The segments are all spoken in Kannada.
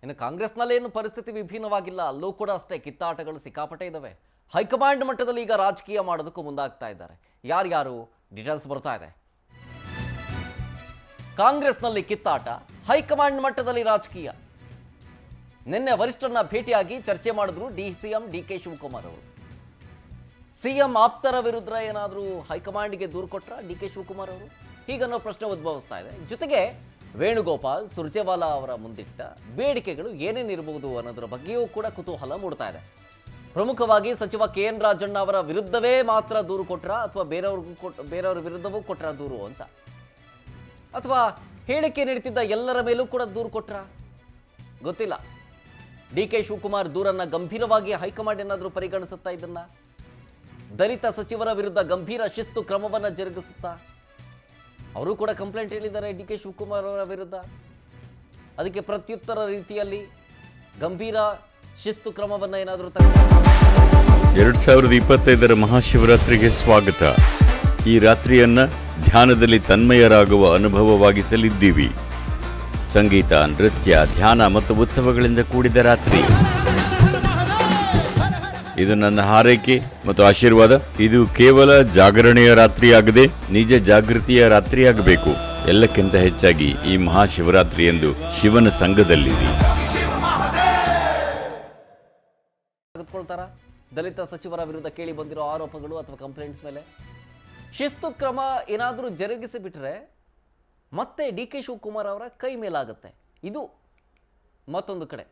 ಇನ್ನು ಕಾಂಗ್ರೆಸ್ನಲ್ಲೇನು ಪರಿಸ್ಥಿತಿ ವಿಭಿನ್ನವಾಗಿಲ್ಲ, ಅಲ್ಲೂ ಕೂಡ ಅಷ್ಟೇ ಕಿತ್ತಾಟಗಳು ಸಿಕ್ಕಾಪಟ್ಟೆ ಇದ್ದಾವೆ. ಹೈಕಮಾಂಡ್ ಮಟ್ಟದಲ್ಲಿ ಈಗ ರಾಜಕೀಯ ಮಾಡೋದಕ್ಕೂ ಮುಂದಾಗ್ತಾ ಇದ್ದಾರೆ. ಯಾರ್ಯಾರು ಡೀಟೇಲ್ಸ್ ಬರ್ತಾ ಇದೆ. ಕಾಂಗ್ರೆಸ್ನಲ್ಲಿ ಕಿತ್ತಾಟ, ಹೈಕಮಾಂಡ್ ಮಟ್ಟದಲ್ಲಿ ರಾಜಕೀಯ. ನಿನ್ನೆ ವರಿಷ್ಠರನ್ನ ಭೇಟಿಯಾಗಿ ಚರ್ಚೆ ಮಾಡಿದ್ರು ಸಿಎಂ ಡಿಕೆ ಶಿವಕುಮಾರ್ ಅವರು. ಸಿಎಂ ಆಪ್ತರ ವಿರುದ್ಧ ಏನಾದರೂ ಹೈಕಮಾಂಡ್ಗೆ ದೂರು ಕೊಟ್ರ ಡಿಕೆ ಶಿವಕುಮಾರ್ ಅವರು? ಹೀಗನ್ನೋ ಪ್ರಶ್ನೆ ಉದ್ಭವಿಸ್ತಾ ಇದೆ. ಜೊತೆಗೆ ವೇಣುಗೋಪಾಲ್ ಸುರ್ಜೇವಾಲಾ ಅವರ ಮುಂದಿಟ್ಟ ಬೇಡಿಕೆಗಳು ಏನೇನಿರಬಹುದು ಅನ್ನೋದ್ರ ಬಗ್ಗೆಯೂ ಕೂಡ ಕುತೂಹಲ ಮೂಡ್ತಾ ಇದೆ. ಪ್ರಮುಖವಾಗಿ ಸಚಿವ KN ರಾಜಣ್ಣ ಅವರ ವಿರುದ್ಧವೇ ಮಾತ್ರ ದೂರು ಕೊಟ್ರ ಅಥವಾ ಬೇರೆಯವ್ರ ವಿರುದ್ಧವೂ ಕೊಟ್ರ ದೂರು ಅಂತ, ಅಥವಾ ಹೇಳಿಕೆ ನೀಡುತ್ತಿದ್ದ ಎಲ್ಲರ ಮೇಲೂ ಕೂಡ ದೂರು ಕೊಟ್ರ ಗೊತ್ತಿಲ್ಲ. ಡಿಕೆ ಶಿವಕುಮಾರ್ ದೂರನ್ನ ಗಂಭೀರವಾಗಿ ಹೈಕಮಾಂಡ್ ಏನಾದರೂ ಪರಿಗಣಿಸುತ್ತಾ? ಇದನ್ನ ದಲಿತ ಸಚಿವರ ವಿರುದ್ಧ ಗಂಭೀರ ಶಿಸ್ತು ಕ್ರಮವನ್ನು ಜರುಗಿಸುತ್ತಾ? ಅವರು ಕೂಡ ಕಂಪ್ಲೇಂಟ್ ಹೇಳಿದ್ದಾರೆ ಡಿಕೆ ಶಿವಕುಮಾರ್ ಅವರ ವಿರುದ್ಧ. ಅದಕ್ಕೆ ಪ್ರತ್ಯುತ್ತರ ರೀತಿಯಲ್ಲಿ ಗಂಭೀರ ಶಿಸ್ತು ಕ್ರಮವನ್ನು ಏನಾದರೂ 2025 ಮಹಾಶಿವರಾತ್ರಿಗೆ ಸ್ವಾಗತ. ಈ ರಾತ್ರಿಯನ್ನ ಧ್ಯಾನದಲ್ಲಿ ತನ್ಮಯರಾಗುವ ಅನುಭವವಾಗಿಸಲಿದ್ದೀವಿ. ಸಂಗೀತ, ನೃತ್ಯ, ಧ್ಯಾನ ಮತ್ತು ಉತ್ಸವಗಳಿಂದ ಕೂಡಿದ ರಾತ್ರಿ. ಇದು ನನ್ನ ಹಾರೈಕೆ ಮತ್ತು ಆಶೀರ್ವಾದ. ಇದು ಕೇವಲ ಜಾಗರಣೆಯ ರಾತ್ರಿಯಾಗದೆ ನಿಜ ಜಾಗೃತಿಯ ರಾತ್ರಿಯಾಗಬೇಕು. ಎಲ್ಲಕ್ಕಿಂತ ಹೆಚ್ಚಾಗಿ ಈ ಮಹಾಶಿವರಾತ್ರಿ ಎಂದು ಶಿವನ ಸಂಘದಲ್ಲಿದೆ. ದಲಿತ ಸಚಿವರ ವಿರುದ್ಧ ಕೇಳಿ ಬಂದಿರೋ ಆರೋಪಗಳು ಅಥವಾ ಕಂಪ್ಲೇಂಟ್ಸ್ ಮೇಲೆ ಶಿಸ್ತು ಕ್ರಮ ಏನಾದರೂ ಜರುಗಿಸಿ ಬಿಟ್ರೆ ಮತ್ತೆ ಡಿಕೆ ಶಿವಕುಮಾರ್ ಅವರ ಕೈ ಮೇಲಾಗುತ್ತೆ. ಇದು ಮತ್ತೊಂದು ಕಡೆ.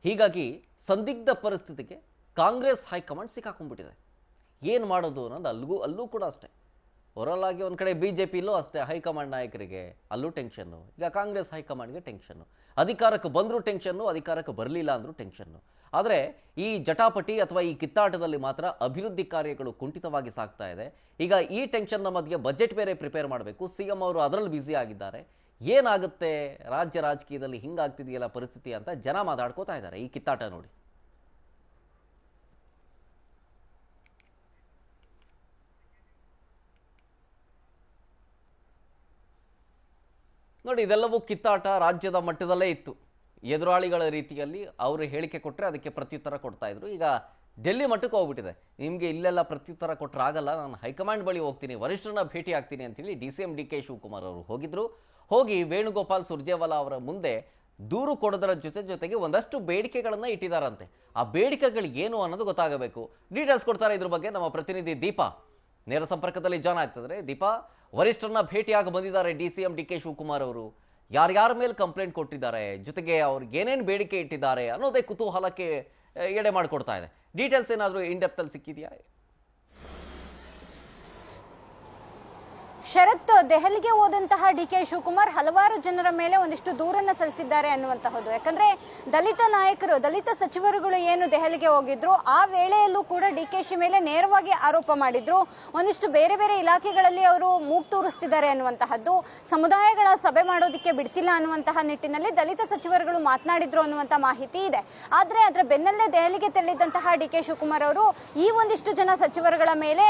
ಹೀಗಾಗಿ ಸಂದಿಗ್ಧ ಪರಿಸ್ಥಿತಿಗೆ ಕಾಂಗ್ರೆಸ್ ಹೈಕಮಾಂಡ್ ಸಿಕ್ಕಾಕೊಂಡ್ಬಿಟ್ಟಿದೆ. ಏನು ಮಾಡೋದು ಅನ್ನೋದು ಅಲ್ಲೂ ಕೂಡ ಅಷ್ಟೇ. ಓವರಾಲ್ ಆಗಿ ಒಂದು ಕಡೆ BJPಲೂ ಅಷ್ಟೇ, ಹೈಕಮಾಂಡ್ ನಾಯಕರಿಗೆ ಅಲ್ಲೂ ಟೆನ್ಷನ್ನು. ಈಗ ಕಾಂಗ್ರೆಸ್ ಹೈಕಮಾಂಡ್ಗೆ ಟೆನ್ಷನ್ನು. ಅಧಿಕಾರಕ್ಕೆ ಬಂದರೂ ಟೆನ್ಷನ್ನು, ಅಧಿಕಾರಕ್ಕೆ ಬರಲಿಲ್ಲ ಅಂದರೂ ಟೆನ್ಷನ್ನು. ಆದರೆ ಈ ಜಟಾಪಟಿ ಅಥವಾ ಈ ಕಿತ್ತಾಟದಲ್ಲಿ ಮಾತ್ರ ಅಭಿವೃದ್ಧಿ ಕಾರ್ಯಗಳು ಕುಂಠಿತವಾಗಿ ಸಾಗ್ತಾ ಇದೆ. ಈಗ ಈ ಟೆನ್ಷನ್ನ ಮಧ್ಯೆ ಬಜೆಟ್ ಬೇರೆ ಪ್ರಿಪೇರ್ ಮಾಡಬೇಕು. CM ಅವರು ಅದರಲ್ಲಿ ಬ್ಯುಸಿ ಆಗಿದ್ದಾರೆ. ಏನಾಗುತ್ತೆ ರಾಜ್ಯ ರಾಜಕೀಯದಲ್ಲಿ, ಹಿಂಗಾಗ್ತಿದೆಯಲ್ಲ ಪರಿಸ್ಥಿತಿ ಅಂತ ಜನ ಮಾತಾಡ್ಕೋತಾ ಇದ್ದಾರೆ. ಈ ಕಿತ್ತಾಟ ನೋಡಿ. ಇದೆಲ್ಲವೂ ಕಿತ್ತಾಟ ರಾಜ್ಯದ ಮಟ್ಟದಲ್ಲೇ ಇತ್ತು. ಎದುರಾಳಿಗಳ ರೀತಿಯಲ್ಲಿ ಅವರು ಹೇಳಿಕೆ ಕೊಟ್ಟರೆ ಅದಕ್ಕೆ ಪ್ರತ್ಯುತ್ತರ ಕೊಡ್ತಾ ಇದ್ರು. ಈಗ ಡೆಲ್ಲಿ ಮಟ್ಟಕ್ಕೆ ಹೋಗ್ಬಿಟ್ಟಿದೆ. ನಿಮಗೆ ಇಲ್ಲೆಲ್ಲ ಪ್ರತ್ಯುತ್ತರ ಕೊಟ್ಟರೆ ಆಗಲ್ಲ, ನಾನು ಹೈಕಮಾಂಡ್ ಬಳಿ ಹೋಗ್ತೀನಿ, ವರಿಷ್ಠರನ್ನ ಭೇಟಿ ಆಗ್ತೀನಿ ಅಂತೇಳಿ CM ಡಿಕೆ ಶಿವಕುಮಾರ್ ಅವರು ಹೋಗಿದ್ರು. ಹೋಗಿ ವೇಣುಗೋಪಾಲ್ ಸುರ್ಜೇವಾಲಾ ಅವರ ಮುಂದೆ ದೂರು ಕೊಡೋದರ ಜೊತೆಗೆ ಒಂದಷ್ಟು ಬೇಡಿಕೆಗಳನ್ನು ಇಟ್ಟಿದ್ದಾರಂತೆ. ಆ ಬೇಡಿಕೆಗಳು ಏನು ಅನ್ನೋದು ಗೊತ್ತಾಗಬೇಕು. ಡೀಟೇಲ್ಸ್ ಕೊಡ್ತಾರೆ ಇದ್ರ ಬಗ್ಗೆ ನಮ್ಮ ಪ್ರತಿನಿಧಿ ದೀಪಾ ನೇರ ಸಂಪರ್ಕದಲ್ಲಿ ಜಾಯ್ನ್ ಆಗ್ತಿದ್ದಾರೆ. ದೀಪಾ, ವರಿಷ್ಠರನ್ನ ಭೇಟಿಯಾಗಿ ಬಂದಿದ್ದಾರೆ CM ಡಿಕೆ ಶಿವಕುಮಾರ್ ಅವರು. ಯಾರ್ಯಾರ ಮೇಲೆ ಕಂಪ್ಲೇಂಟ್ ಕೊಟ್ಟಿದ್ದಾರೆ, ಜೊತೆಗೆ ಅವ್ರಿಗೆ ಏನೇನು ಬೇಡಿಕೆ ಇಟ್ಟಿದ್ದಾರೆ ಅನ್ನೋದೇ ಕುತೂಹಲಕ್ಕೆ ಎಡೆ ಮಾಡಿಕೊಡ್ತಾ ಇದೆ. ಡೀಟೇಲ್ಸ್ ಏನಾದರೂ ಇನ್ ಡೆಪ್ತ್ ಅಲ್ಲಿ ಸಿಕ್ಕಿದೆಯಾ? ಶರತ್, ದೆಹಲಿಗೆ ಹೋದಂತಹ ಡಿಕೆ ಶಿವಕುಮಾರ್ ಹಲವಾರು ಜನರ ಮೇಲೆ ಒಂದಿಷ್ಟು ದೂರನ್ನ ಸಲ್ಲಿಸಿದ್ದಾರೆ ಅನ್ನುವಂತಹದ್ದು. ಯಾಕಂದ್ರೆ ದಲಿತ ನಾಯಕರು, ದಲಿತ ಸಚಿವರುಗಳು ಏನು ದೆಹಲಿಗೆ ಹೋಗಿದ್ರು ಆ ವೇಳೆಯಲ್ಲೂ ಕೂಡ DKಶಿ ಮೇಲೆ ನೇರವಾಗಿ ಆರೋಪ ಮಾಡಿದ್ರು. ಒಂದಿಷ್ಟು ಬೇರೆ ಬೇರೆ ಇಲಾಖೆಗಳಲ್ಲಿ ಅವರು ಮೂಗು ತೂರಿಸ್ತಿದ್ದಾರೆ ಅನ್ನುವಂತಹದ್ದು, ಸಮುದಾಯಗಳ ಸಭೆ ಮಾಡೋದಕ್ಕೆ ಬಿಡ್ತಿಲ್ಲ ಅನ್ನುವಂತಹ ನಿಟ್ಟಿನಲ್ಲಿ ದಲಿತ ಸಚಿವರುಗಳು ಮಾತನಾಡಿದ್ರು ಅನ್ನುವಂತ ಮಾಹಿತಿ ಇದೆ. ಆದ್ರೆ ಅದರ ಬೆನ್ನಲ್ಲೇ ದೆಹಲಿಗೆ ತೆರಳಿದಂತಹ ಡಿಕೆ ಶಿವಕುಮಾರ್ ಅವರು ಈ ಒಂದಿಷ್ಟು ಜನ ಸಚಿವರುಗಳ ಮೇಲೆ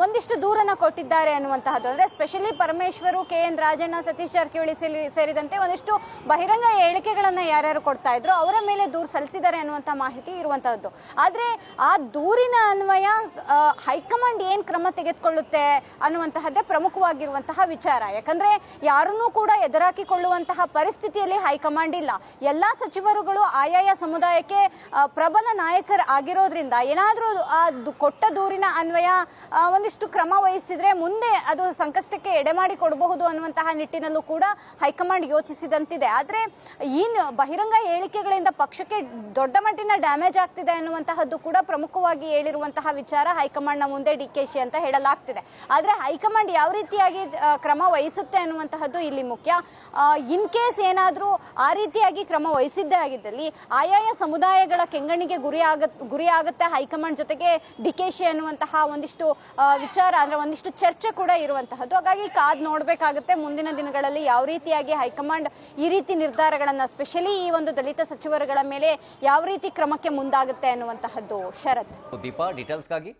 ಒಂದಿಷ್ಟು ದೂರನ್ನ ಕೊಟ್ಟಿದ್ದಾರೆ ಅನ್ನುವಂತಹದ್ದು. ಅಂದ್ರೆ ಸ್ಪೆಷಲಿ ಪರಮೇಶ್ವರು, KN ರಾಜಣ್ಣ, ಸತೀಶ್ ಜಾರಕಿಹೊಳಿ ಸೇರಿದಂತೆ ಒಂದಿಷ್ಟು ಬಹಿರಂಗ ಹೇಳಿಕೆಗಳನ್ನ ಯಾರ್ಯಾರು ಕೊಡ್ತಾ ಇದ್ರು ಅವರ ಮೇಲೆ ದೂರು ಸಲ್ಲಿಸಿದ್ದಾರೆ ಅನ್ನುವಂತ ಮಾಹಿತಿ ಇರುವಂತಹದ್ದು. ಆದ್ರೆ ಆ ದೂರಿನ ಅನ್ವಯ ಹೈಕಮಾಂಡ್ ಏನ್ ಕ್ರಮ ತೆಗೆದುಕೊಳ್ಳುತ್ತೆ ಅನ್ನುವಂತಹದ್ದೇ ಪ್ರಮುಖವಾಗಿರುವಂತಹ ವಿಚಾರ. ಯಾಕಂದ್ರೆ ಯಾರನ್ನೂ ಕೂಡ ಎದುರಾಕಿಕೊಳ್ಳುವಂತಹ ಪರಿಸ್ಥಿತಿಯಲ್ಲಿ ಹೈಕಮಾಂಡ್ ಇಲ್ಲ. ಎಲ್ಲಾ ಸಚಿವರುಗಳು ಆಯಾಯ ಸಮುದಾಯಕ್ಕೆ ಪ್ರಬಲ ನಾಯಕರು ಆಗಿರೋದ್ರಿಂದ ಏನಾದ್ರೂ ಕೊಟ್ಟ ದೂರಿನ ಅನ್ವಯ ಒಂದಿಷ್ಟು ಕ್ರಮ ವಹಿಸಿದ್ರೆ ಮುಂದೆ ಅದು ಸಂಕಷ್ಟಕ್ಕೆ ಎಡೆಮಾಡಿ ಕೊಡಬಹುದು ಅನ್ನುವಂತಹ ನಿಟ್ಟಿನಲ್ಲೂ ಕೂಡ ಹೈಕಮಾಂಡ್ ಯೋಚಿಸಿದಂತಿದೆ. ಆದ್ರೆ ಈ ಬಹಿರಂಗ ಹೇಳಿಕೆಗಳಿಂದ ಪಕ್ಷಕ್ಕೆ ದೊಡ್ಡ ಮಟ್ಟಿನ ಡ್ಯಾಮೇಜ್ ಆಗ್ತಿದೆ ಅನ್ನುವಂತಹದ್ದು ಕೂಡ ಪ್ರಮುಖವಾಗಿ ಹೇಳಿರುವಂತಹ ವಿಚಾರ ಹೈಕಮಾಂಡ್ನ ಮುಂದೆ DKಶಿ ಅಂತ ಹೇಳಲಾಗ್ತಿದೆ. ಆದ್ರೆ ಹೈಕಮಾಂಡ್ ಯಾವ ರೀತಿಯಾಗಿ ಕ್ರಮ ವಹಿಸುತ್ತೆ ಅನ್ನುವಂತಹದ್ದು ಇಲ್ಲಿ ಮುಖ್ಯ. ಇನ್ ಕೇಸ್ ಏನಾದ್ರೂ ಆ ರೀತಿಯಾಗಿ ಕ್ರಮ ವಹಿಸಿದ್ದೇ ಆಗಿದ್ದಲ್ಲಿ ಆಯಾಯ ಸಮುದಾಯಗಳ ಕೆಂಗಣಿಗೆ ಗುರಿ ಆಗುತ್ತೆ ಹೈಕಮಾಂಡ್ ಜೊತೆಗೆ DKಶಿ ಅನ್ನುವಂತಹ ಒಂದಿಷ್ಟು ವಿಚಾರ, ಅಂದ್ರೆ ಒಂದಿಷ್ಟು ಚರ್ಚೆ ಕೂಡ ಇರುವಂತಹದ್ದು. ಹಾಗಾಗಿ ಕಾದ್ ನೋಡ್ಬೇಕಾಗುತ್ತೆ ಮುಂದಿನ ದಿನಗಳಲ್ಲಿ ಯಾವ ರೀತಿಯಾಗಿ ಹೈಕಮಾಂಡ್ ಈ ರೀತಿ ನಿರ್ಧಾರಗಳನ್ನ, ಸ್ಪೆಷಲಿ ಈ ಒಂದು ದಲಿತ ಸಚಿವರುಗಳ ಮೇಲೆ ಯಾವ ರೀತಿ ಕ್ರಮಕ್ಕೆ ಮುಂದಾಗುತ್ತೆ ಅನ್ನುವಂತಹದ್ದು. ಶರತ್, ದೀಪಾ, ಡೀಟೇಲ್ಸ್ಗಾಗಿ